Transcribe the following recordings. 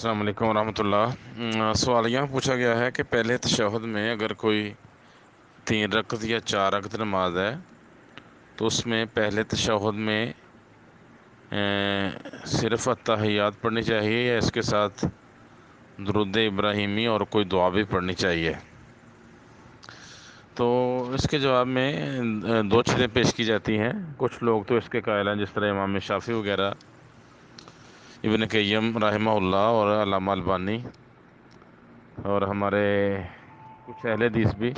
السلام علیکم ورحمۃ اللہ۔ سوال یہاں پوچھا گیا ہے کہ پہلے تشہد میں اگر کوئی 3 رکعت یا 4 رکعت نماز ہے تو اس میں پہلے تشہد میں صرف اتحیات پڑھنی چاہیے یا اس کے ساتھ درود ابراہیمی اور کوئی دعا بھی پڑھنی چاہیے؟ تو اس کے جواب میں دو چیزیں پیش کی جاتی ہیں۔ کچھ لوگ تو اس کے قائل ہیں، جس طرح امام شافعی وغیرہ، ابن قیم رحمہ اللہ اور علامہ البانی اور ہمارے کچھ اہل حدیث بھی،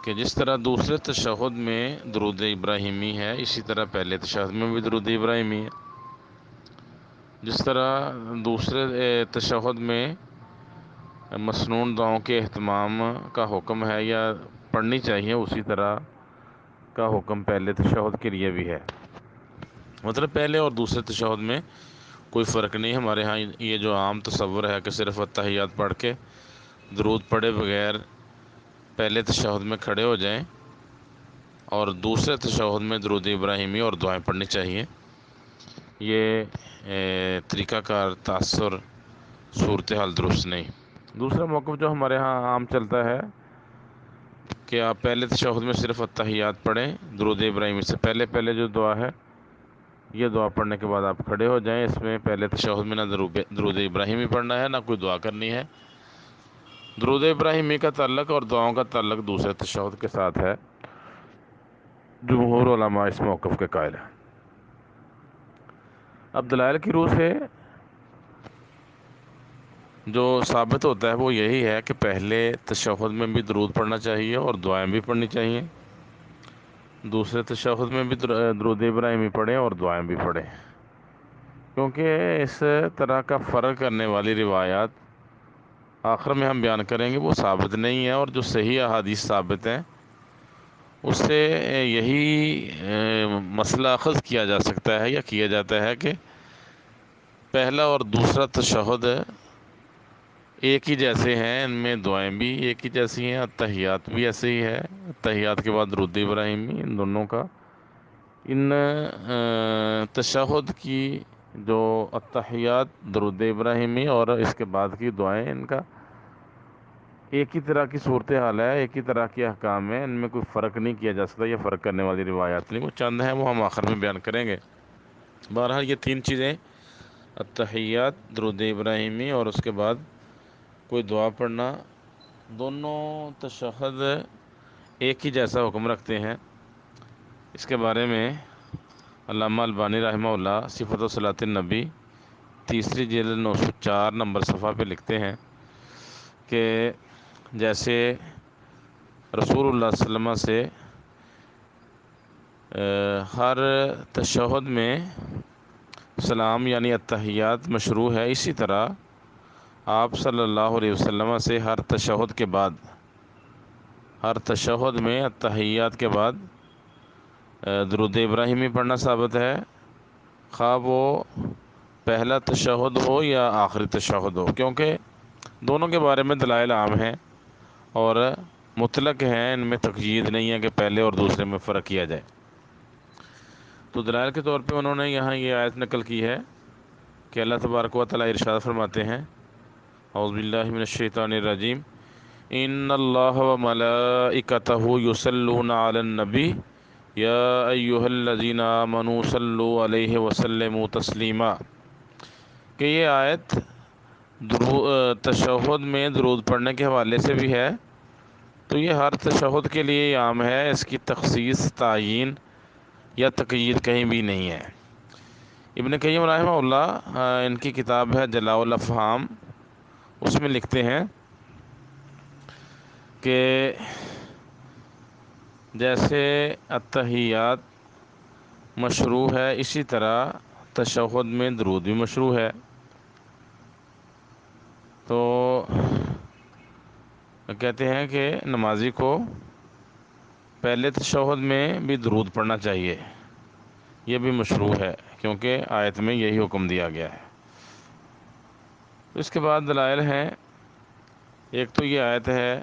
کہ جس طرح دوسرے تشہد میں درود ابراہیمی ہے اسی طرح پہلے تشہد میں بھی درود ابراہیمی ہے۔ جس طرح دوسرے تشہد میں مسنون دعاؤں کے اہتمام کا حکم ہے یا پڑھنی چاہیے، اسی طرح کا حکم پہلے تشہد کے لیے بھی ہے۔ مطلب پہلے اور دوسرے تشہد میں کوئی فرق نہیں۔ ہمارے ہاں یہ جو عام تصور ہے کہ صرف اتحیات پڑھ کے درود پڑھے بغیر پہلے تشہد میں کھڑے ہو جائیں اور دوسرے تشہد میں درود ابراہیمی اور دعائیں پڑھنی چاہیے، یہ طریقہ کار تاثر صورتحال درست نہیں۔ دوسرا موقف جو ہمارے ہاں عام چلتا ہے کہ آپ پہلے تشہد میں صرف اتحیات پڑھیں، درود ابراہیمی سے پہلے جو دعا ہے یہ دعا پڑھنے کے بعد آپ کھڑے ہو جائیں۔ اس میں پہلے تشہد میں نہ درود ابراہیمی پڑھنا ہے نہ کوئی دعا کرنی ہے۔ درود ابراہیمی کا تعلق اور دعاؤں کا تعلق دوسرے تشہد کے ساتھ ہے۔ جمہور علماء اس موقف کے قائل ہیں۔ اب دلائل کی روح سے جو ثابت ہوتا ہے وہ یہی ہے کہ پہلے تشہد میں بھی درود پڑھنا چاہیے اور دعائیں بھی پڑھنی چاہیے، دوسرے تشہد میں بھی درود ابراہیمی پڑھیں اور دعائیں بھی پڑھیں، کیونکہ اس طرح کا فرق کرنے والی روایات آخر میں ہم بیان کریں گے وہ ثابت نہیں ہے، اور جو صحیح احادیث ثابت ہیں اس سے یہی مسئلہ اخذ کیا جا سکتا ہے یا کیا جاتا ہے کہ پہلا اور دوسرا تشہد ایک ہی جیسے ہیں، ان میں دعائیں بھی ایک ہی جیسی ہیں، اتحیات بھی ایسے ہی ہے، اتحیات کے بعد درود ابراہیمی، ان دونوں کا ان تشہد کی جو اتحیات درود ابراہیمی اور اس کے بعد کی دعائیں، ان کا ایک ہی طرح کی صورتحال ہے، ایک ہی طرح کے احکام ہیں، ان میں کوئی فرق نہیں کیا جا سکتا، یہ فرق کرنے والی روایات نہیں، وہ چند ہیں وہ ہم آخر میں بیان کریں گے۔ بہرحال یہ 3 چیزیں، اتحیات، درود ابراہیمی اور اس کے بعد کوئی دعا پڑھنا، دونوں تشہد ایک ہی جیسا حکم رکھتے ہیں۔ اس کے بارے میں علامہ البانی رحمہ اللہ صفۃ صلاۃ النبی تیسری جلد 904 نمبر صفحہ پہ لکھتے ہیں کہ جیسے رسول اللہ صلی اللہ علیہ وسلم سے ہر تشہد میں سلام یعنی اتحیات مشروع ہے، اسی طرح آپ صلی اللہ علیہ وسلم سے ہر تشہد میں اتحیات کے بعد درود ابراہیمی پڑھنا ثابت ہے، خواہ وہ پہلا تشہد ہو یا آخری تشہد ہو، کیونکہ دونوں کے بارے میں دلائل عام ہیں اور مطلق ہیں، ان میں تقیید نہیں ہے کہ پہلے اور دوسرے میں فرق کیا جائے۔ تو دلائل کے طور پہ انہوں نے یہاں یہ آیت نقل کی ہے کہ اللہ تبارک و تعالیٰ ارشاد فرماتے ہیں، اعوذ باللہ من الشیطان الرجیم، ان اللہ و ملائکتہ یصلون علی النبی یا ایہا الذین آمنوا صلوا علیہ وسلموا تسلیما، کہ یہ آیت تشہد میں درود پڑھنے کے حوالے سے بھی ہے، تو یہ ہر تشہد کے لیے عام ہے، اس کی تخصیص، تعیین یا تقیید کہیں بھی نہیں ہے۔ ابن قیم رحمہ اللہ ان کی کتاب ہے جلاء الافہام، اس میں لکھتے ہیں کہ جیسے اتحیات مشروع ہے اسی طرح تشہد میں درود بھی مشروع ہے، تو کہتے ہیں کہ نمازی کو پہلے تشہد میں بھی درود پڑھنا چاہیے، یہ بھی مشروع ہے کیونکہ آیت میں یہی حکم دیا گیا ہے۔ اس کے بعد دلائل ہیں، ایک تو یہ آیت ہے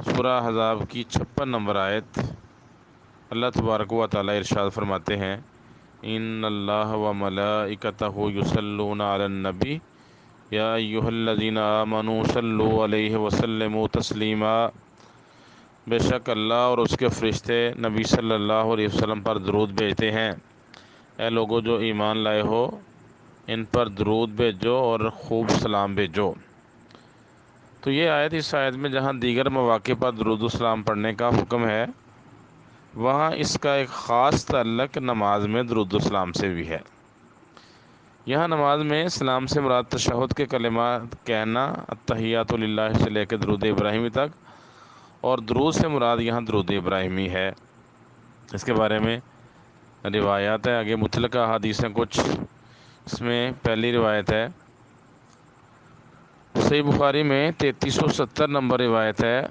سورہ احزاب کی 56 نمبر آیت، اللہ تبارک و تعالیٰ ارشاد فرماتے ہیں، ان اللہ و ملائکتہ یصلون علی النبی یا ایھا الذین آمنوا صلوا علیہ وسلموا تسلیما، بے شک اللہ اور اس کے فرشتے نبی صلی اللہ علیہ وسلم پر درود بھیجتے ہیں۔ اے لوگو جو ایمان لائے ہو، ان پر درود بھیجو اور خوب سلام بھیجو۔ تو یہ آیت، اس آیت میں جہاں دیگر مواقع پر درود و سلام پڑھنے کا حکم ہے، وہاں اس کا ایک خاص تعلق نماز میں درود و سلام سے بھی ہے۔ یہاں نماز میں سلام سے مراد تشہد کے کلمات کہنا، التحیات للہ سے لے کے درود ابراہیمی تک، اور درود سے مراد یہاں درود ابراہیمی ہے۔ اس کے بارے میں روایات ہے، آگے متعلقہ احادیث ہیں کچھ۔ اس میں پہلی روایت ہے صحیح بخاری میں 3370 نمبر روایت ہے۔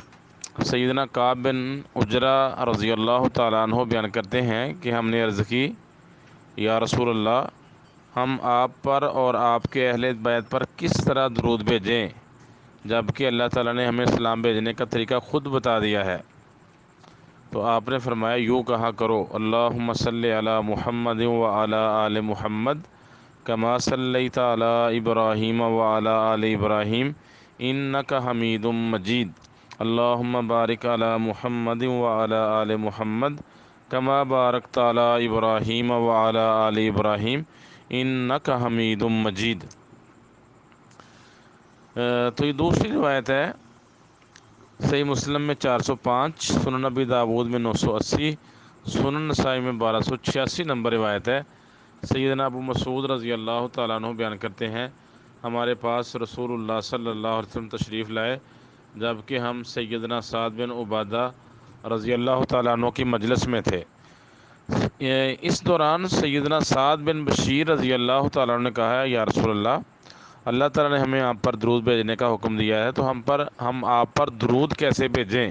سیدنا کعب بن عجرہ رضی اللہ تعالیٰ عنہ بیان کرتے ہیں کہ ہم نے عرض کی، یا رسول اللہ، ہم آپ پر اور آپ کے اہل بیت پر کس طرح درود بھیجیں، جبکہ اللہ تعالیٰ نے ہمیں سلام بھیجنے کا طریقہ خود بتا دیا ہے؟ تو آپ نے فرمایا، یوں کہا کرو، اللہم صلی علی محمد وعلی آل محمد کما صلیت علی ابراہیم وعلی آل ابراہیم انک حمید مجید، اللہم بارک علی محمد وعلی آل محمد کما بارکت علی ابراہیم وعلی آل ابراہیم انک حمید مجید۔ تو یہ دوسری روایت ہے، صحیح مسلم میں 405، سنن نبی داود میں 980، سنن نسائی میں 1286 نمبر روایت ہے۔ سیدنا ابو مسعود رضی اللہ تعالیٰ عنہ بیان کرتے ہیں، ہمارے پاس رسول اللہ صلی اللہ علیہ وسلم تشریف لائے جبکہ ہم سیدنا سعد بن عبادہ رضی اللہ تعالیٰ عنہ کی مجلس میں تھے۔ اس دوران سیدنا سعد بن بشیر رضی اللہ تعالیٰ عنہ نے کہا، یا رسول اللہ، اللہ تعالیٰ نے ہمیں آپ پر درود بھیجنے کا حکم دیا ہے، تو ہم آپ پر درود کیسے بھیجیں؟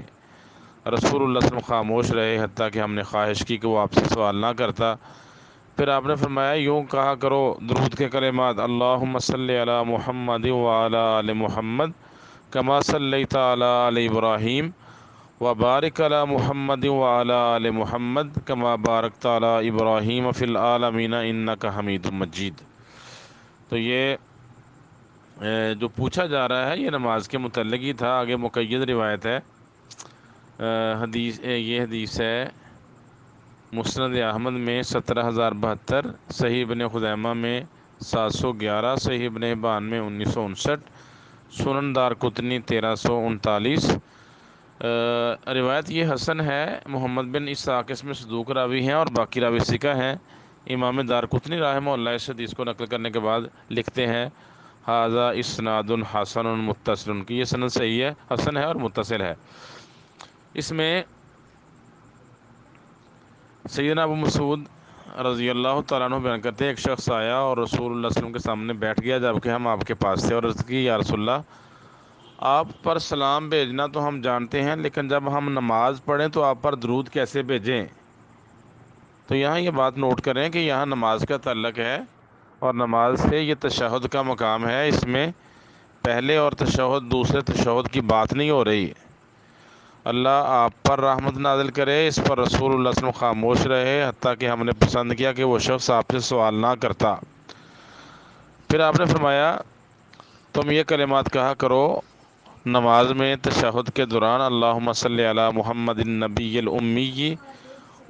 رسول اللہ صلی اللہ علیہ وسلم خاموش رہے، حتیٰ کہ ہم نے خواہش کی کہ وہ آپ سے سوال نہ کرتا۔ پھر آپ نے فرمایا، یوں کہا کرو درود کے کلمات، اللہم صلی علی محمد وعلی آل محمد کما صلیت علی آل ابراہیم وبارک علی محمد وعلی آل محمد کما بارکت علی ابراہیم فی العالمین انک حمید مجید۔ تو یہ جو پوچھا جا رہا ہے یہ نماز کے متعلق ہی تھا۔ آگے مقید روایت ہے، یہ حدیث ہے مسند احمد میں 17072، صحیح ابن خزیمہ میں 711، صحیح ابن حبان میں 1959، سنن دارقطنی 1339۔ روایت یہ حسن ہے، محمد بن اسحاق اس میں صدوق راوی ہیں اور باقی راوی ثقہ ہیں۔ امام دارقطنی رحمہ اللہ اس حدیث کو نقل کرنے کے بعد لکھتے ہیں، ھذا اسناد حسن متصل، کہ یہ سند صحیح ہے، حسن ہے اور متصل ہے۔ اس میں سیدنا ابو مسعود رضی اللہ تعالیٰ عنہ بیان کرتے ہیں، ایک شخص آیا اور رسول اللہ صلی اللہ علیہ وسلم کے سامنے بیٹھ گیا جبکہ ہم آپ کے پاس تھے، اور عرض کی، یا رسول اللہ، آپ پر سلام بھیجنا تو ہم جانتے ہیں، لیکن جب ہم نماز پڑھیں تو آپ پر درود کیسے بھیجیں؟ تو یہاں یہ بات نوٹ کریں کہ یہاں نماز کا تعلق ہے، اور نماز سے یہ تشہد کا مقام ہے، اس میں پہلے اور تشہد دوسرے تشہد کی بات نہیں ہو رہی۔ اللہ آپ پر رحمت نازل کرے، اس پر رسول اللہ صلی اللہ علیہ وسلم خاموش رہے، حتیٰ کہ ہم نے پسند کیا کہ وہ شخص آپ سے سوال نہ کرتا۔ پھر آپ نے فرمایا، تم یہ کلمات کہا کرو نماز میں تشہد کے دوران، اللہم صلی علی محمد النبی الامی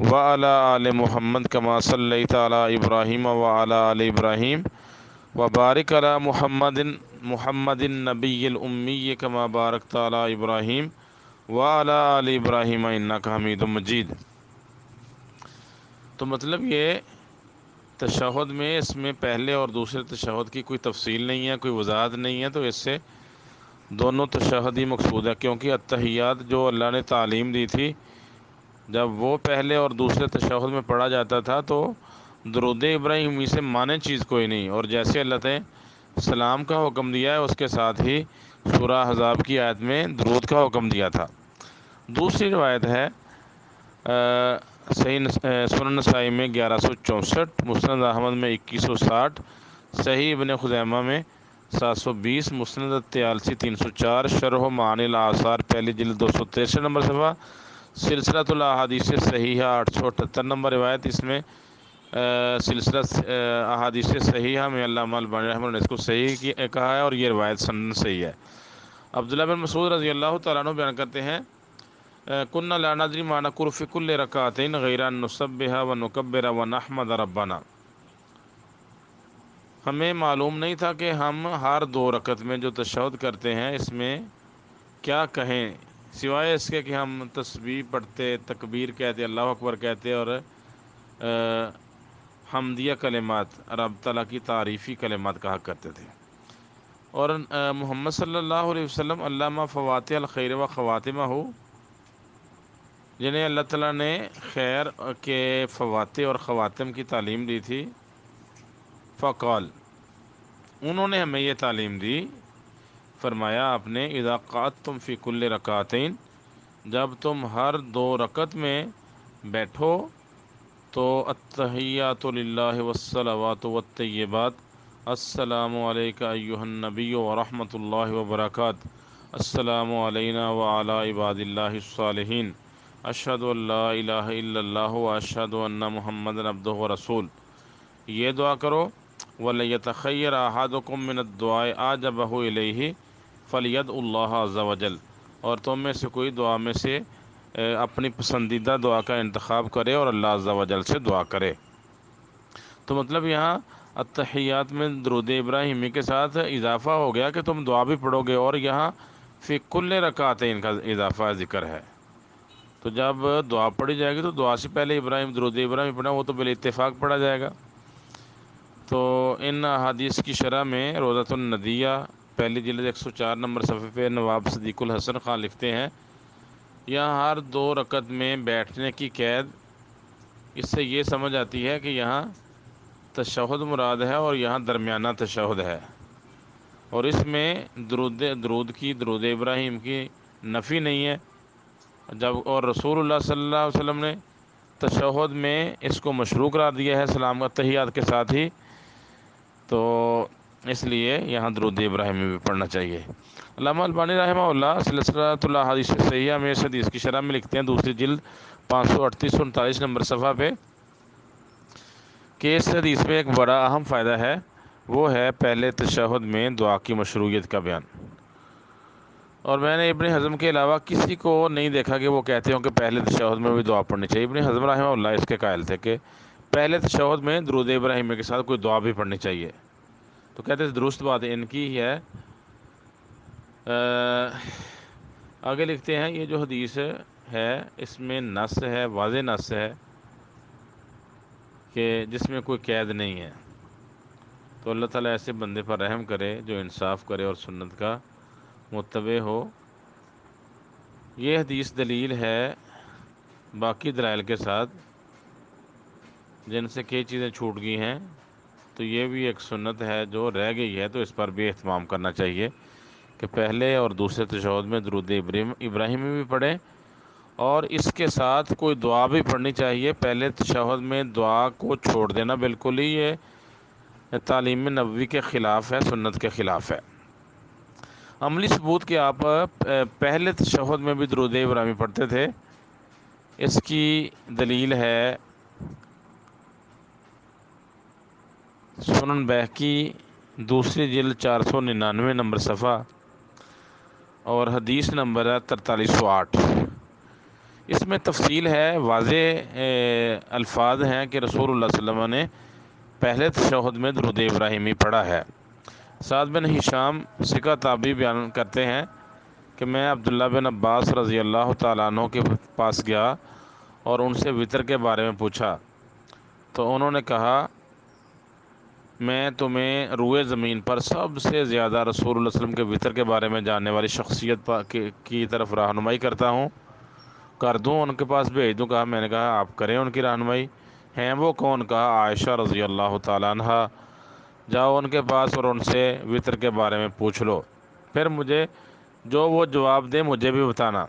وعلی آل محمد کما صلیت علی ابراہیم وعلی آل ابراہیم وبارک علی محمد النبی الامی کما بارکت علی ابراہیم وعلی آل ابراہیم انک حمید مجید۔ تو مطلب یہ تشہد میں، اس میں پہلے اور دوسرے تشہد کی کوئی تفصیل نہیں ہے، کوئی وضاحت نہیں ہے، تو اس سے دونوں تشہد ہی مقصود ہے، کیونکہ التحیات جو اللہ نے تعلیم دی تھی، جب وہ پہلے اور دوسرے تشہد میں پڑھا جاتا تھا تو درود ابراہیمی سے مانے چیز کوئی نہیں، اور جیسے اللہ نے سلام کا حکم دیا ہے اس کے ساتھ ہی سورہ احزاب کی آیت میں درود کا حکم دیا تھا۔ دوسری روایت ہے سنن نسائی میں 1164، مسند احمد میں 2160، صحیح ابن خزیمہ میں 720، مسند الطیالسی 304، شرح معانی الآثار پہلی جلد 263 نمبر صفحہ، سلسلۃ الاحادیث صحیحہ 878 نمبر روایت۔ اس میں سلسلہ احادیث صحیحہ میں علامہ البانی رحمہ اللہ نے اس کو صحیح کہا ہے، اور یہ روایت سند صحیح ہے۔ عبداللہ بن مسعود رضی اللہ تعالیٰ عنہ بیان کرتے ہیں کنا لا ندری ما نقول فی کل رکعتین غیر ان نسبح ونکبر ونحمد ربنا، ہمیں معلوم نہیں تھا کہ ہم ہر 2 رکعت میں جو تشہد کرتے ہیں اس میں کیا کہیں، سوائے اس کے کہ ہم تسبیح پڑھتے، تکبیر کہتے، اللہ اکبر کہتے، اور حمدیہ کلمات، رب تعالیٰ کی تعریفی کلمات کہا کرتے تھے۔ اور محمد صلی اللہ علیہ وسلم علامہ فواتح الخیر و خواتمہ ہو، جنہیں اللہ تعالیٰ نے خیر کے فواتح اور خواتم کی تعلیم دی تھی، فقال، انہوں نے ہمیں یہ تعلیم دی، فرمایا آپ نے اذا قعدتم فی کل رکعتین، جب تم ہر 2 رکعت میں بیٹھو تو التحیات للہ والصلوات والطیبات، السلام علیک ایہا النبی ورحمۃ اللہ وبرکاتہ، السلام علینا وعلی عباد اللہ الصالحین، اشہد ان لا الہ الا اللہ واشہد ان محمد عبدہ ورسول، یہ دعا کرو۔ وَلْيَتَخَيَّرْ أَحَدُكُم مِّنَ الدُّعَاءِ أَعْجَبَهُ إِلَيْهِ فَلْيَدْعُ اللَّهَ عَزَّ وَجَلَّ، اور تم میں سے کوئی دعا میں سے اپنی پسندیدہ دعا کا انتخاب کرے اور اللہ عز و جل سے دعا کرے۔ تو مطلب یہاں التحیات میں درود ابراہیمی کے ساتھ اضافہ ہو گیا کہ تم دعا بھی پڑھو گے، اور یہاں فی کل رکعتین کا اضافہ ذکر ہے۔ تو جب دعا پڑھی جائے گی تو دعا سے پہلے درود ابراہیم پڑھنا، وہ تو بالاتفاق پڑھا جائے گا۔ تو ان احادیث کی شرح میں روضۃ الندیہ پہلی جلد 104 نمبر صفحے پہ نواب صدیق الحسن خان لکھتے ہیں، یہاں ہر 2 رکعت میں بیٹھنے کی قید، اس سے یہ سمجھ آتی ہے کہ یہاں تشہد مراد ہے اور یہاں درمیانہ تشہد ہے، اور اس میں درود ابراہیم کی نفی نہیں ہے، اور رسول اللہ صلی اللہ علیہ وسلم نے تشہد میں اس کو مشروع قرار دیا ہے سلام تحیات کے ساتھ ہی، تو اس لیے یہاں درود ابراہیمی بھی پڑھنا چاہیے۔ علامہ البانی رحمہ اللہ سلسلۃ الاحادیث صحیحہ میں اس حدیث کی شرح میں لکھتے ہیں، دوسری جلد 538-39 نمبر صفحہ پہ، کہ اس حدیث میں ایک بڑا اہم فائدہ ہے، وہ ہے پہلے تشہد میں دعا کی مشروعیت کا بیان۔ اور میں نے ابن حزم کے علاوہ کسی کو نہیں دیکھا کہ وہ کہتے ہوں کہ پہلے تشہد میں بھی دعا پڑھنی چاہیے۔ ابن حزم رحمہ اللہ اس کے قائل تھے کہ پہلے تشہد میں درود ابراہیمی کے ساتھ کوئی دعا بھی پڑھنی چاہیے، تو کہتے ہیں درست بات ان کی ہی ہے۔ آگے لکھتے ہیں یہ جو حدیث ہے اس میں نص ہے، واضح نص ہے کہ جس میں کوئی قید نہیں ہے، تو اللہ تعالیٰ ایسے بندے پر رحم کرے جو انصاف کرے اور سنت کا متبع ہو۔ یہ حدیث دلیل ہے باقی دلائل کے ساتھ، جن سے کئی چیزیں چھوٹ گئی ہیں، تو یہ بھی ایک سنت ہے جو رہ گئی ہے، تو اس پر بھی اہتمام کرنا چاہیے کہ پہلے اور دوسرے تشہد میں درود ابراہیمی بھی پڑھیں، اور اس کے ساتھ کوئی دعا بھی پڑھنی چاہیے۔ پہلے تشہد میں دعا کو چھوڑ دینا بالکل ہی یہ تعلیم نبوی کے خلاف ہے، سنت کے خلاف ہے۔ عملی ثبوت کہ آپ پہلے تشہد میں بھی درود ابراہیمی پڑھتے تھے، اس کی دلیل ہے سنن بہقی دوسری جلد 499 نمبر صفحہ، اور حدیث نمبر ہے 4308۔ اس میں تفصیل ہے، واضح الفاظ ہیں کہ رسول اللہ صلی اللہ علیہ وسلم نے پہلے تشہد میں درود ابراہیمی پڑھا ہے۔ سعد بن ہشام ثقہ تابعی بیان کرتے ہیں کہ میں عبداللہ بن عباس رضی اللہ تعالیٰ عنہ کے پاس گیا اور ان سے وطر کے بارے میں پوچھا، تو انہوں نے کہا میں تمہیں روئے زمین پر سب سے زیادہ رسول اللہ صلی اللہ علیہ وسلم کے وطر کے بارے میں جاننے والی شخصیت کی طرف رہنمائی کرتا ہوں، کر دوں، ان کے پاس بھیج دوں؟ کہا، میں نے کہا آپ کریں ان کی رہنمائی۔ ہیں وہ کون؟ کہا عائشہ رضی اللہ تعالیٰ عنہ، جاؤ ان کے پاس اور ان سے وطر کے بارے میں پوچھ لو، پھر مجھے جو وہ جواب دے مجھے بھی بتانا۔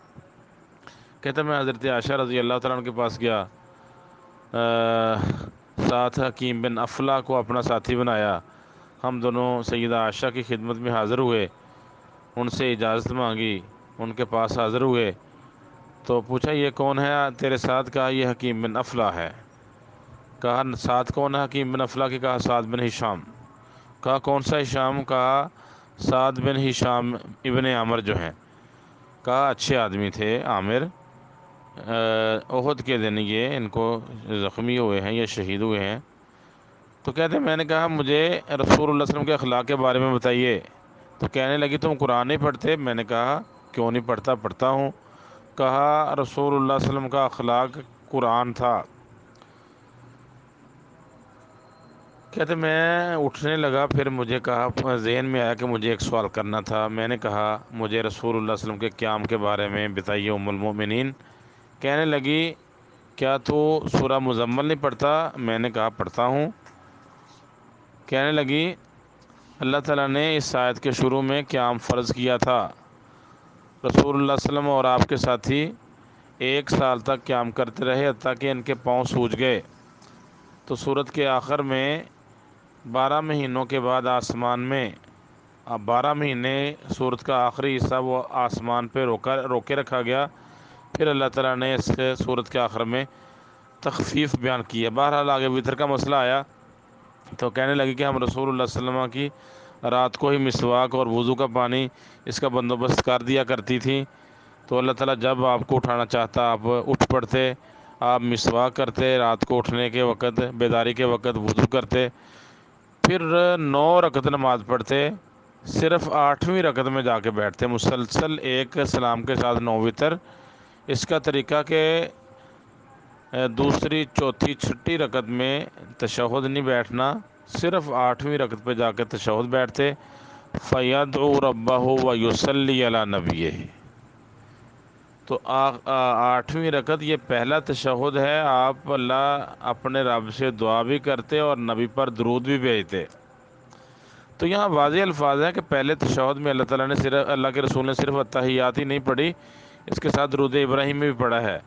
کہتا میں حضرت عائشہ رضی اللہ تعالیٰ عنہ کے پاس گیا، ساتھ حکیم بن افلاح کو اپنا ساتھی بنایا، ہم دونوں سیدہ عائشہ کی خدمت میں حاضر ہوئے، ان سے اجازت مانگی، ان کے پاس حاضر ہوئے، تو پوچھا یہ کون ہے تیرے ساتھ؟ کہا یہ حکیم بن افلاح ہے۔ کہا سعد کون ہے؟ حکیم بن افلاح کی کہا سعد بن ہشام۔ کہا کون سا ہشام؟ کہا سعد بن ہشام ابن عامر جو ہیں۔ کہا اچھے آدمی تھے عامر، احد کے دن یہ ان کو زخمی ہوئے ہیں یا شہید ہوئے ہیں۔ تو کہتے ہیں میں نے کہا مجھے رسول اللہ صلی اللہ علیہ وسلم کے اخلاق کے بارے میں بتائیے۔ تو کہنے لگی تم قرآن نہیں پڑھتے؟ میں نے کہا کیوں نہیں پڑھتا، پڑھتا ہوں۔ کہا رسول اللہ صلی اللہ علیہ وسلم کا اخلاق قرآن تھا۔ کہتے میں اٹھنے لگا، پھر مجھے کہا ذہن میں آیا کہ مجھے ایک سوال کرنا تھا۔ میں نے کہا مجھے رسول اللہ صلی اللہ علیہ وسلم کے قیام کے بارے میں بتائیے ام المؤمنین۔ کہنے لگی کیا تو سورہ مزمل نہیں پڑھتا؟ میں نے کہا پڑھتا ہوں۔ کہنے لگی اللہ تعالیٰ نے اس آیت کے شروع میں قیام فرض کیا تھا، رسول اللہ صلی اللہ علیہ وسلم اور آپ کے ساتھی 1 سال تک قیام کرتے رہے حتیٰ کہ ان کے پاؤں سوج گئے۔ تو سورت کے آخر میں 12 مہینوں کے بعد آسمان میں 12 مہینے سورت کا آخری حصہ وہ آسمان پہ روکے رکھا گیا۔ پھر اللہ تعالیٰ نے اس سورت کے آخر میں تخفیف بیان کی ہے۔ بہرحال آگے وطر کا مسئلہ آیا تو کہنے لگی کہ ہم رسول اللہ صلی اللہ علیہ وسلم کی رات کو ہی مسواک اور وضو کا پانی اس کا بندوبست کر دیا کرتی تھی۔ تو اللہ تعالیٰ جب آپ کو اٹھانا چاہتا آپ اٹھ پڑتے، آپ مسواک کرتے، رات کو اٹھنے کے وقت بیداری کے وقت وضو کرتے، پھر 9 رکعت نماز پڑھتے، صرف 8ویں رکعت میں جا کے بیٹھتے، مسلسل ایک سلام کے ساتھ 9 وتر۔ اس کا طریقہ کہ دوسری چوتھی چھٹی رکعت میں تشہد نہیں بیٹھنا، صرف 8ویں رکعت پہ جا کے تشہد بیٹھتے۔ فَيَدْعُو رَبَّهُ وَيُصَلِّي عَلَى نَبِيِّهِ۔ تو 8ویں رکعت یہ پہلا تشہد ہے، آپ اللہ اپنے رب سے دعا بھی کرتے اور نبی پر درود بھی بھیجتے۔ تو یہاں واضح الفاظ ہیں کہ پہلے تشہد میں اللہ تعالیٰ نے صرف اللہ کے رسول نے صرف اتحیات ہی نہیں پڑھی، اس کے ساتھ درود ابراہیم بھی پڑھا ہے۔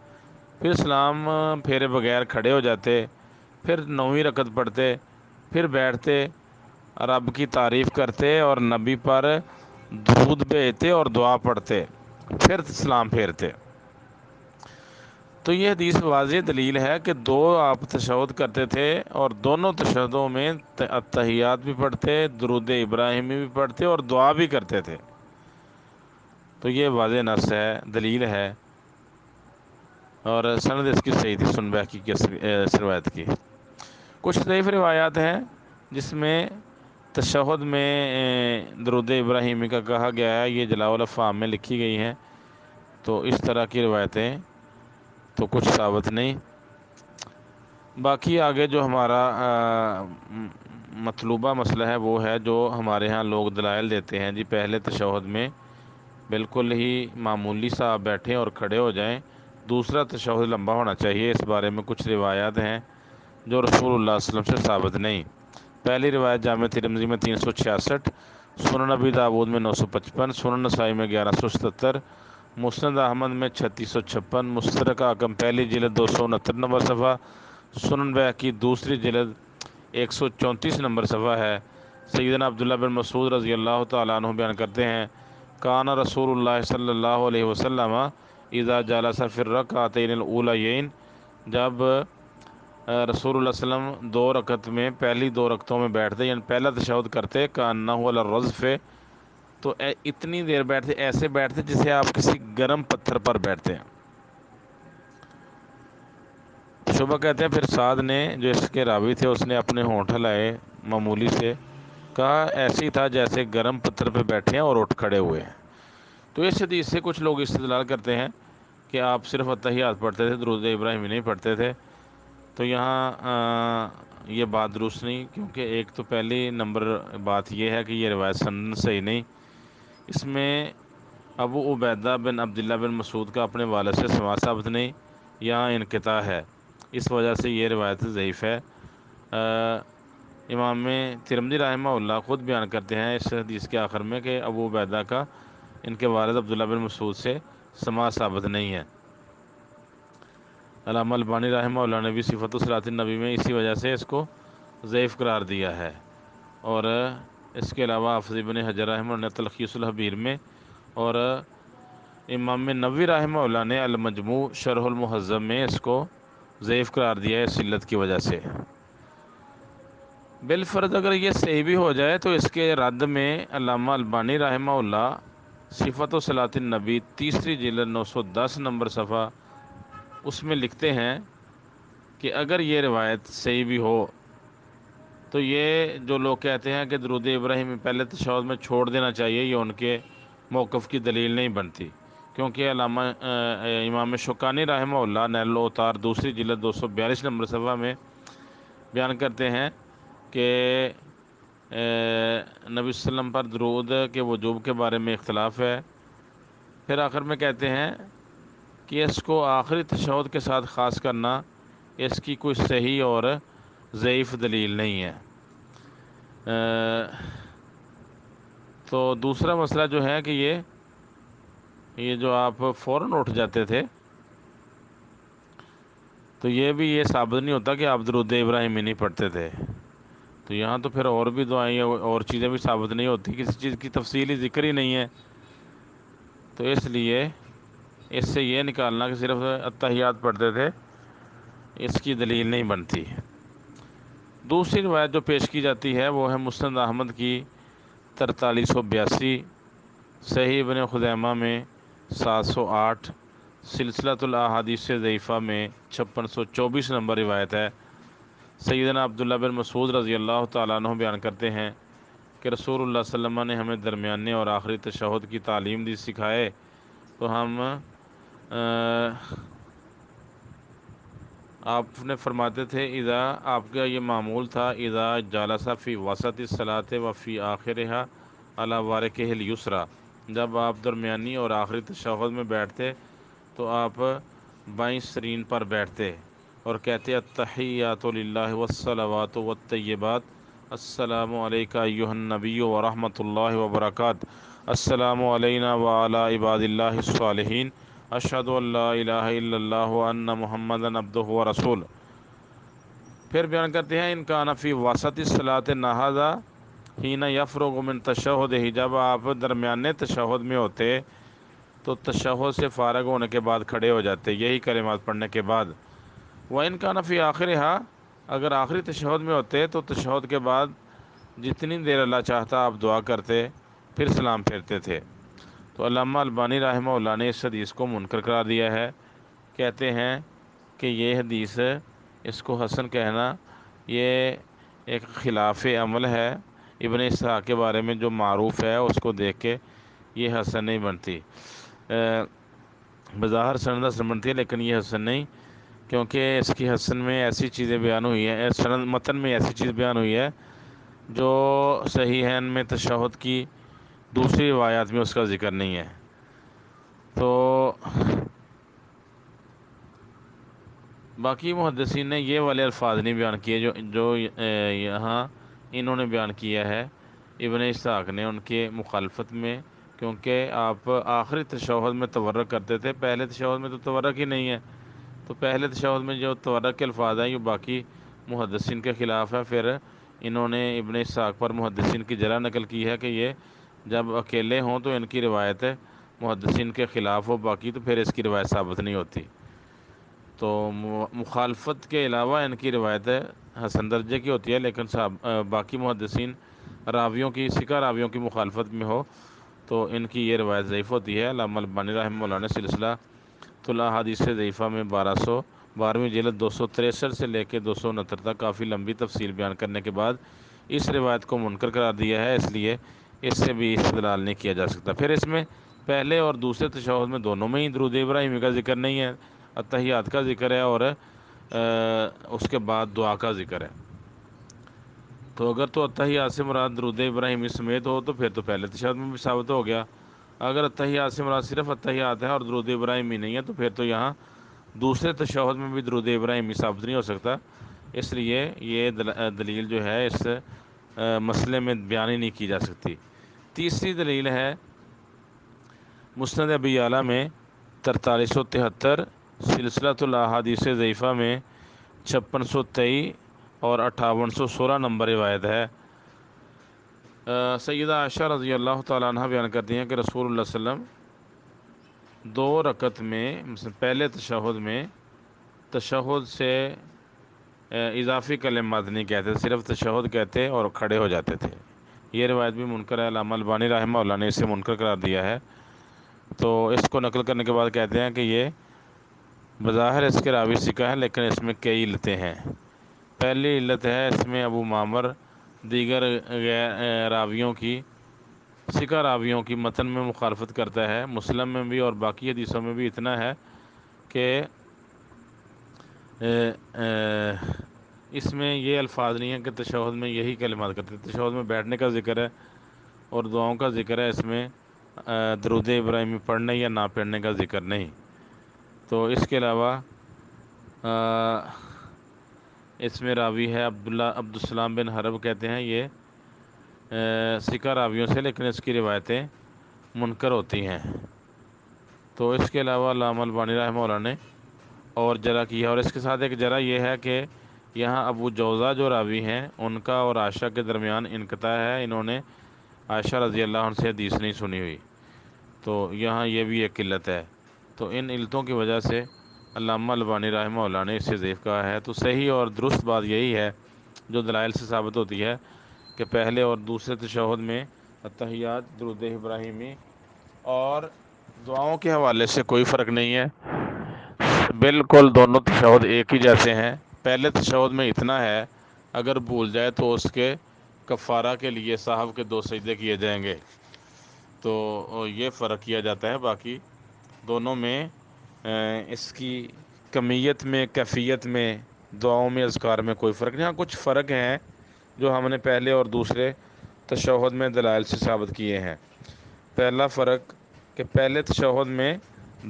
پھر سلام پھیرے بغیر کھڑے ہو جاتے، پھر 9ویں رکعت پڑھتے، پھر بیٹھتے، رب کی تعریف کرتے اور نبی پر درود بھیجتے اور دعا پڑھتے، پھر سلام پھیرتے۔ تو یہ حدیث واضح دلیل ہے کہ 2 آپ تشہد کرتے تھے اور دونوں تشہدوں میں اتحیات بھی پڑھتے، درود ابراہیمی بھی پڑھتے اور دعا بھی کرتے تھے۔ تو یہ واضح نص ہے، دلیل ہے، اور سند اس کی صحیح تھی سنبہ کی روایت کی۔ کچھ ضعیف روایات ہیں جس میں تشہد میں درود ابراہیمی کا کہا گیا ہے، یہ جلاء الافہام میں لکھی گئی ہیں۔ تو اس طرح کی روایتیں تو کچھ ثابت نہیں۔ باقی آگے جو ہمارا مطلوبہ مسئلہ ہے وہ ہے جو ہمارے ہاں لوگ دلائل دیتے ہیں جی پہلے تشہد میں بالکل ہی معمولی سا آپ بیٹھیں اور کھڑے ہو جائیں، دوسرا تشہد لمبا ہونا چاہیے۔ اس بارے میں کچھ روایات ہیں جو رسول اللہ صلی اللہ علیہ وسلم سے ثابت نہیں۔ پہلی روایت جامع ترمذی میں 366، سنن نبی داؤد میں 955، سنن نسائی میں 1177، مسند احمد میں 3656، مستدرک حاکم پہلی جلد 269 نمبر صفحہ، سنن بیہقی دوسری جلد 134 نمبر صفحہ ہے۔ سیدنا عبداللہ بن مسعود رضی اللہ تعالیٰ عنہ بیان کرتے ہیں کان رسول اللہ صلی اللہ علیہ وسلم اذا جلس فی الرکعتین الاولیین، جب رسول اللہ صلی اللہ علیہ وسلم 2 رکعت میں پہلی 2 رکعتوں میں بیٹھتے یعنی پہلا تشہد کرتے، کانہ علی الرزف، تو اتنی دیر بیٹھتے، ایسے بیٹھتے جسے آپ کسی گرم پتھر پر بیٹھتے ہیں۔ شعبہ کہتے ہیں پھر سعد نے جو اس کے راوی تھے اس نے اپنے ہونٹ ہلائے معمولی سے، کہا ایسے ہی تھا جیسے گرم پتھر پہ بیٹھے ہیں اور اٹھ کھڑے ہوئے ہیں۔ تو اس حدیث سے کچھ لوگ استدلال کرتے ہیں کہ آپ صرف اتحیات پڑھتے تھے، درود ابراہیمی نہیں پڑھتے تھے۔ تو یہاں یہ بات درست نہیں، کیونکہ ایک تو پہلی نمبر بات یہ ہے کہ یہ روایت سند صحیح نہیں، اس میں ابو عبیدہ بن عبداللہ بن مسعود کا اپنے والد سے سماع ثابت نہیں، یہاں انقطاع ہے، اس وجہ سے یہ روایت ضعیف ہے۔ امام ترمذی رحمہ اللہ خود بیان کرتے ہیں اس حدیث کے آخر میں کہ ابو عبیدہ کا ان کے والد عبداللہ بن مسعود سے سماع ثابت نہیں ہے۔ علامہ البانی رحمہ اللہ نے بھی صفت صلاۃ النبی میں اسی وجہ سے اس کو ضعیف قرار دیا ہے، اور اس کے علاوہ حافظ ابن حجر رحمہ اللہ نے تلخیص الحبیر میں اور امام نووی رحمہ اللہ نے المجموع شرح المہذب میں اس کو ضعیف قرار دیا ہے اس علت کی وجہ سے۔ بالفرض اگر یہ صحیح بھی ہو جائے تو اس کے رد میں علامہ البانی رحمہ اللہ صفت و صلاۃ النبی تیسری جلد 910 نمبر صفحہ اس میں لکھتے ہیں کہ اگر یہ روایت صحیح بھی ہو تو یہ جو لوگ کہتے ہیں کہ درود ابراہیم پہلے تشہد میں چھوڑ دینا چاہیے، یہ ان کے موقف کی دلیل نہیں بنتی، کیونکہ علامہ امام شوکانی رحمہ اللہ نیل الاوطار دوسری جلد 242 نمبر صفحہ میں بیان کرتے ہیں کہ نبی صلی اللہ علیہ وسلم پر درود کے وجوب کے بارے میں اختلاف ہے۔ پھر آخر میں کہتے ہیں کہ اس کو آخری تشہد کے ساتھ خاص کرنا اس کی کوئی صحیح اور ضعیف دلیل نہیں ہے۔ تو دوسرا مسئلہ جو ہے کہ یہ جو آپ فوراً اٹھ جاتے تھے، تو یہ بھی یہ ثابت نہیں ہوتا کہ آپ درود ابراہیمی نہیں پڑھتے تھے۔ تو یہاں تو پھر اور بھی دعائیں اور چیزیں بھی ثابت نہیں ہوتی، کسی چیز کی تفصیلی ذکر ہی نہیں ہے، تو اس لیے اس سے یہ نکالنا کہ صرف اتحیات پڑھتے تھے اس کی دلیل نہیں بنتی۔ دوسری روایت جو پیش کی جاتی ہے وہ ہے مسند احمد کی 4382، صحیح ابن خزیمہ میں 708، سلسلۃ الاحادیث ضعیفہ میں 5624 نمبر روایت ہے۔ سیدنا عبداللہ بن مسعود رضی اللہ تعالیٰ عنہ بیان کرتے ہیں کہ رسول اللہ صلی اللہ علیہ وسلم نے ہمیں درمیانے اور آخری تشہد کی تعلیم دی، سکھائے، تو ہم آپ نے فرماتے تھے اذا، آپ کا یہ معمول تھا، اذا جالس فی وسط الصلاۃ و فی آخرہا علی وارکہ الیسریٰ، جب آپ درمیانی اور آخری تشہد میں بیٹھتے تو آپ بائیں سرین پر بیٹھتے اور کہتے التحیات للہ والصلوات والطیبات، السلام علیک ایھا النبی ورحمۃ اللہ وبرکاتہ، السلام علینا وعلی عباد اللہ الصالحین، اشہد ان لا الہ الا اللہ وان محمدا عبدہ ورسولہ۔ پھر بیان کرتے ہیں ان کان فی وسط الصلاۃ نہض حین یفرغ من تشہدہ، جب آپ درمیانے تشہد میں ہوتے تو تشہد سے فارغ ہونے کے بعد کھڑے ہو جاتے، یہی کلمات پڑھنے کے بعد۔ وَإِن كَانَ فِي آخِرِهَا، اگر آخری تشہد میں ہوتے تو تشہد کے بعد جتنی دیر اللہ چاہتا آپ دعا کرتے، پھر سلام پھیرتے تھے۔ تو علامہ البانی رحمہ اللہ نے اس حدیث کو منکر قرار دیا ہے، کہتے ہیں کہ یہ حدیث، اس کو حسن کہنا یہ ایک خلاف عمل ہے، ابن اسحاق کے بارے میں جو معروف ہے اس کو دیکھ کے یہ حسن نہیں بنتی، بظاہر سند حسن بنتی ہے لیکن یہ حسن نہیں، کیونکہ اس کی حسن میں ایسی چیزیں بیان ہوئی ہیں، سند متن میں ایسی چیز بیان ہوئی ہے جو صحیحین میں تشہد کی دوسری روایات میں اس کا ذکر نہیں ہے۔ تو باقی محدثین نے یہ والے الفاظ نہیں بیان کیے جو یہاں انہوں نے بیان کیا ہے ابن اسحاق نے ان کے مخالفت میں، کیونکہ آپ آخری تشہد میں تورک کرتے تھے، پہلے تشہد میں تو تورک ہی نہیں ہے، تو پہلے تشہد میں جو تورک کے الفاظ ہیں یہ باقی محدثین کے خلاف ہے۔ پھر انہوں نے ابن اسحاق پر محدثین کی جرح نقل کی ہے کہ یہ جب اکیلے ہوں تو ان کی روایت محدثین کے خلاف ہو، باقی تو پھر اس کی روایت ثابت نہیں ہوتی۔ تو مخالفت کے علاوہ ان کی روایت حسن درجے کی ہوتی ہے، لیکن باقی محدثین راویوں کی، ثقہ راویوں کی مخالفت میں ہو تو ان کی یہ روایت ضعیف ہوتی ہے۔ علامہ البانی رحمہ اللہ نے سلسلہ الاحادیث ضعیفہ میں 1212ویں جلد 263 سے لے کے 269 تک کافی لمبی تفصیل بیان کرنے کے بعد اس روایت کو منکر قرار دیا ہے، اس لیے اس سے بھی استدلال نہیں کیا جا سکتا۔ پھر اس میں پہلے اور دوسرے تشہد میں دونوں میں ہی درود ابراہیمی کا ذکر نہیں ہے، اتحیات کا ذکر ہے اور اس کے بعد دعا کا ذکر ہے۔ تو اگر تو اتحیات سے مراد درود ابراہیمی سمیت ہو تو پھر تو پہلے تشہد میں بھی ثابت ہو گیا، اگر اتحیات سے مراد صرف اتحیات ہے اور درود ابراہیمی نہیں ہے تو پھر تو یہاں دوسرے تشہد میں بھی درود ابراہیمی ثابت نہیں ہو سکتا، اس لیے یہ دلیل جو ہے اس مسئلے میں بیان ہی نہیں کی جا سکتی۔ تیسری دلیل ہے مسند ابی اعلیٰ میں 4373، سلسلۃ الاحادیث ضعیفہ میں 5623 اور 5816 نمبر روایت ہے۔ سیدہ عائشہ رضی اللہ تعالیٰ عنہ بیان کرتی ہیں کہ رسول اللہ صلی اللہ علیہ وسلم 2 رکعت میں، مثلا پہلے تشہد میں تشہد سے اضافی کلمات نہیں کہتے، صرف تشہد کہتے اور کھڑے ہو جاتے تھے۔ یہ روایت بھی منکر ہے، علامہ البانی رحمہ اللہ نے اسے منکر قرار دیا ہے۔ تو اس کو نقل کرنے کے بعد کہتے ہیں کہ یہ بظاہر اس کے راوی ثقہ ہے، لیکن اس میں کئی علتیں ہیں۔ پہلی علت ہے اس میں ابو معمر دیگر راویوں کی ثقہ راویوں کی متن میں مخالفت کرتا ہے۔ مسلم میں بھی اور باقی حدیثوں میں بھی اتنا ہے کہ اس میں یہ الفاظ نہیں ہیں کہ تشہد میں یہی کلمات کرتے ہیں۔ تشہد میں بیٹھنے کا ذکر ہے اور دعاؤں کا ذکر ہے، اس میں درود ابراہیمی پڑھنے یا نہ پڑھنے کا ذکر نہیں۔ تو اس کے علاوہ اس میں راوی ہے عبدالسلام بن حرب، کہتے ہیں یہ ثقہ راویوں سے، لیکن اس کی روایتیں منکر ہوتی ہیں۔ تو اس کے علاوہ علامہ البانی رحمہ اللہ نے اور جرح کی ہے، اور اس کے ساتھ ایک جرح یہ ہے کہ یہاں ابو جوزہ جو راوی ہیں ان کا اور عائشہ کے درمیان انقطاع ہے، انہوں نے عائشہ رضی اللہ عنہ سے حدیث نہیں سنی ہوئی، تو یہاں یہ بھی ایک علت ہے۔ تو ان علتوں کی وجہ سے علامہ البانی رحمہ اللہ نے اسے ضعیف کہا ہے۔ تو صحیح اور درست بات یہی ہے جو دلائل سے ثابت ہوتی ہے کہ پہلے اور دوسرے تشہد میں اتحیات، درود ابراہیمی اور دعاؤں کے حوالے سے کوئی فرق نہیں ہے، بالکل دونوں تشہد ایک ہی جیسے ہیں۔ پہلے تشہد میں اتنا ہے اگر بھول جائے تو اس کے کفارہ کے لیے صاحب کے 2 سجدے کیے جائیں گے، تو یہ فرق کیا جاتا ہے۔ باقی دونوں میں اس کی کمیت میں، کیفیت میں، دعاؤں میں، اذکار میں کوئی فرق نہیں۔ ہاں کچھ فرق ہیں جو ہم نے پہلے اور دوسرے تشہد میں دلائل سے ثابت کیے ہیں۔ پہلا فرق کہ پہلے تشہد میں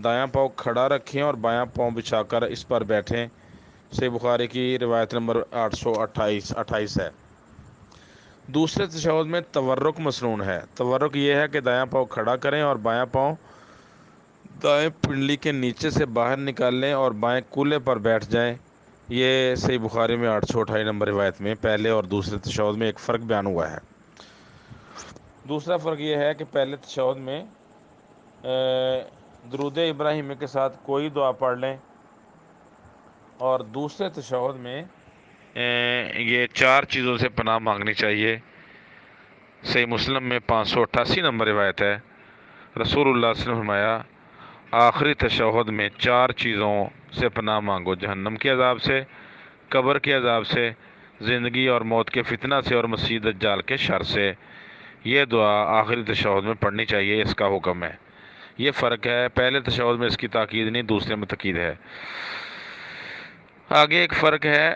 دایاں پاؤں کھڑا رکھیں اور بایاں پاؤں بچھا کر اس پر بیٹھیں۔ صحیح بخاری کی روایت نمبر 828 ہے۔ دوسرے تشہد میں تورک مسنون ہے۔ تورک یہ ہے کہ دایاں پاؤں کھڑا کریں اور بایاں پاؤں دائیں پنڈلی کے نیچے سے باہر نکال لیں اور بائیں کولے پر بیٹھ جائیں۔ یہ صحیح بخاری میں 828 نمبر روایت میں پہلے اور دوسرے تشہد میں ایک فرق بیان ہوا ہے۔ دوسرا فرق یہ ہے کہ پہلے تشہد میں درود ابراہیمی کے ساتھ کوئی دعا پڑھ لیں، اور دوسرے تشہد میں یہ 4 چیزوں سے پناہ مانگنی چاہیے۔ صحیح مسلم میں 588 نمبر روایت ہے، رسول اللہ صلی اللہ علیہ وسلم نے فرمایا آخری تشہد میں 4 چیزوں سے پناہ مانگو: جہنم کے عذاب سے، قبر کے عذاب سے، زندگی اور موت کے فتنہ سے، اور مسیح دجال کے شر سے۔ یہ دعا آخری تشہد میں پڑھنی چاہیے، اس کا حکم ہے۔ یہ فرق ہے، پہلے تشہد میں اس کی تاکید نہیں، دوسرے میں تاکید ہے۔ آگے ایک فرق ہے،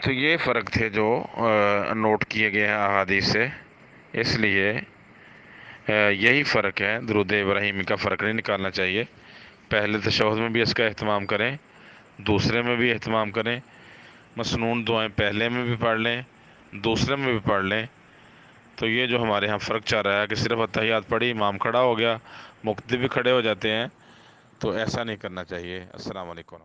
تو یہ فرق تھے جو نوٹ کیے گئے ہیں احادیث سے، اس لیے یہی فرق ہے، درود ابراہیمی کا فرق نہیں نکالنا چاہیے۔ پہلے تشہد میں بھی اس کا اہتمام کریں، دوسرے میں بھی اہتمام کریں، مسنون دعائیں پہلے میں بھی پڑھ لیں، دوسرے میں بھی پڑھ لیں۔ تو یہ جو ہمارے ہاں فرق چل رہا ہے کہ صرف اتحیات پڑھی، امام کھڑا ہو گیا، مقتدی بھی کھڑے ہو جاتے ہیں، تو ایسا نہیں کرنا چاہیے۔ السلام علیکم۔